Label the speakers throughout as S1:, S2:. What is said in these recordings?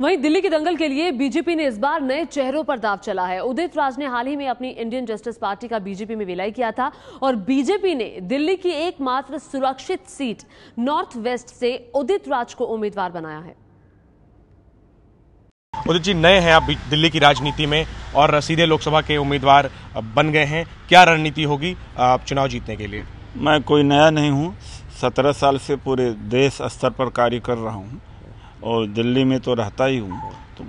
S1: वहीं दिल्ली के दंगल के लिए बीजेपी ने इस बार नए चेहरों पर दांव चला है। उदित राज ने हाल ही में अपनी इंडियन जस्टिस पार्टी का बीजेपी में विलय किया था और बीजेपी ने दिल्ली की एकमात्र सुरक्षित सीट नॉर्थ वेस्ट से उदित राज को उम्मीदवार बनाया है।
S2: उदित जी, नए हैं आप दिल्ली की राजनीति में और सीधे लोकसभा के उम्मीदवार बन गए हैं। क्या रणनीति होगी चुनाव जीतने के लिए?
S3: मैं कोई नया नहीं हूँ, 17 साल से पूरे देश स्तर पर कार्य कर रहा हूँ और दिल्ली में तो रहता ही हूँ, तो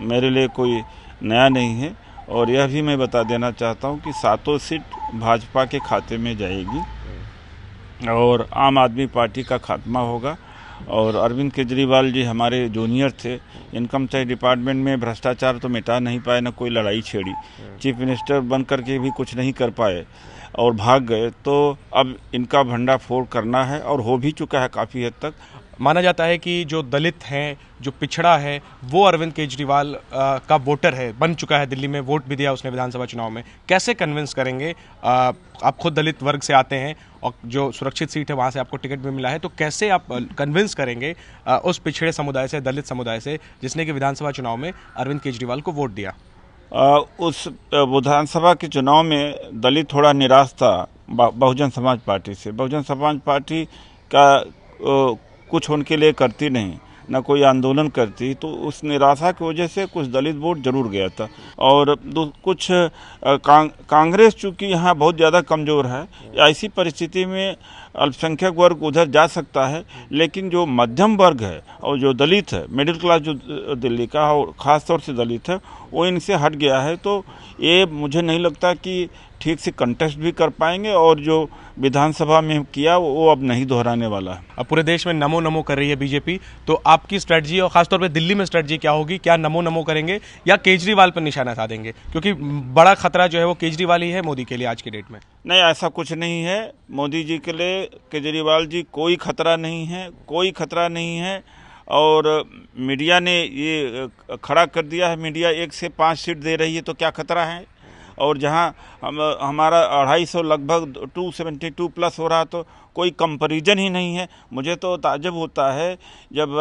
S3: मेरे लिए कोई नया नहीं है। और यह भी मैं बता देना चाहता हूँ कि 7 सीट भाजपा के खाते में जाएगी और आम आदमी पार्टी का खात्मा होगा। और अरविंद केजरीवाल जी हमारे जूनियर थे, इनकम टैक्स डिपार्टमेंट में भ्रष्टाचार तो मिटा नहीं पाए, न कोई लड़ाई छेड़ी, चीफ मिनिस्टर बन करके भी कुछ नहीं कर पाए और भाग गए। तो अब इनका भंडाफोड़ करना है और हो भी चुका है काफ़ी हद तक।
S2: माना जाता है कि जो दलित हैं, जो पिछड़ा है, वो अरविंद केजरीवाल का वोटर है, बन चुका है। दिल्ली में वोट भी दिया उसने विधानसभा चुनाव में। कैसे कन्विंस करेंगे? आप खुद दलित वर्ग से आते हैं और जो सुरक्षित सीट है वहाँ से आपको टिकट भी मिला है, तो कैसे आप कन्विंस करेंगे उस पिछड़े समुदाय से, दलित समुदाय से, जिसने कि विधानसभा चुनाव में अरविंद केजरीवाल को वोट दिया?
S3: उस विधानसभा के चुनाव में दलित थोड़ा निराश था बहुजन समाज पार्टी से। बहुजन समाज पार्टी का कुछ उनके लिए करती नहीं, ना कोई आंदोलन करती, तो उस निराशा की वजह से कुछ दलित वोट जरूर गया था। और कुछ कांग्रेस चूंकि यहाँ बहुत ज़्यादा कमज़ोर है, ऐसी परिस्थिति में अल्पसंख्यक वर्ग उधर जा सकता है, लेकिन जो मध्यम वर्ग है और जो दलित है, मिडिल क्लास जो दिल्ली का और ख़ास तौर से दलित है, वो इनसे हट गया है। तो ये मुझे नहीं लगता कि ठीक से कंटेस्ट भी कर पाएंगे और जो विधानसभा में किया वो अब नहीं दोहराने वाला है।
S2: अब पूरे देश में नमो नमो कर रही है बीजेपी, तो आपकी स्ट्रेटजी और खासतौर पे दिल्ली में स्ट्रेटजी क्या होगी? क्या नमो नमो करेंगे या केजरीवाल पर निशाना साधेंगे? क्योंकि बड़ा खतरा जो है वो केजरीवाल ही है मोदी के लिए आज की डेट में।
S3: नहीं, ऐसा कुछ नहीं है। मोदी जी के लिए केजरीवाल जी कोई खतरा नहीं है, कोई खतरा नहीं है। और मीडिया ने ये खड़ा कर दिया है, मीडिया 1 से 5 सीट दे रही है, तो क्या खतरा है? और जहां हमारा 250 लगभग 272 प्लस हो रहा, तो कोई कंपैरिजन ही नहीं है। मुझे तो ताज्जुब होता है जब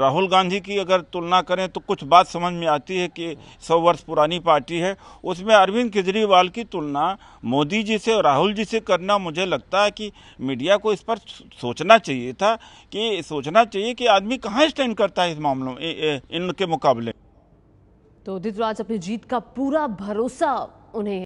S3: राहुल गांधी की अगर तुलना करें तो कुछ बात समझ में आती है कि 100 वर्ष पुरानी पार्टी है, उसमें अरविंद केजरीवाल की तुलना मोदी जी से और राहुल जी से करना, मुझे लगता है कि मीडिया को इस पर सोचना चाहिए था, कि सोचना चाहिए कि आदमी कहाँ स्टैंड करता है इस मामलों में इनके मुकाबले।
S1: तो उदित राज अपनी जीत का पूरा भरोसा उन्हें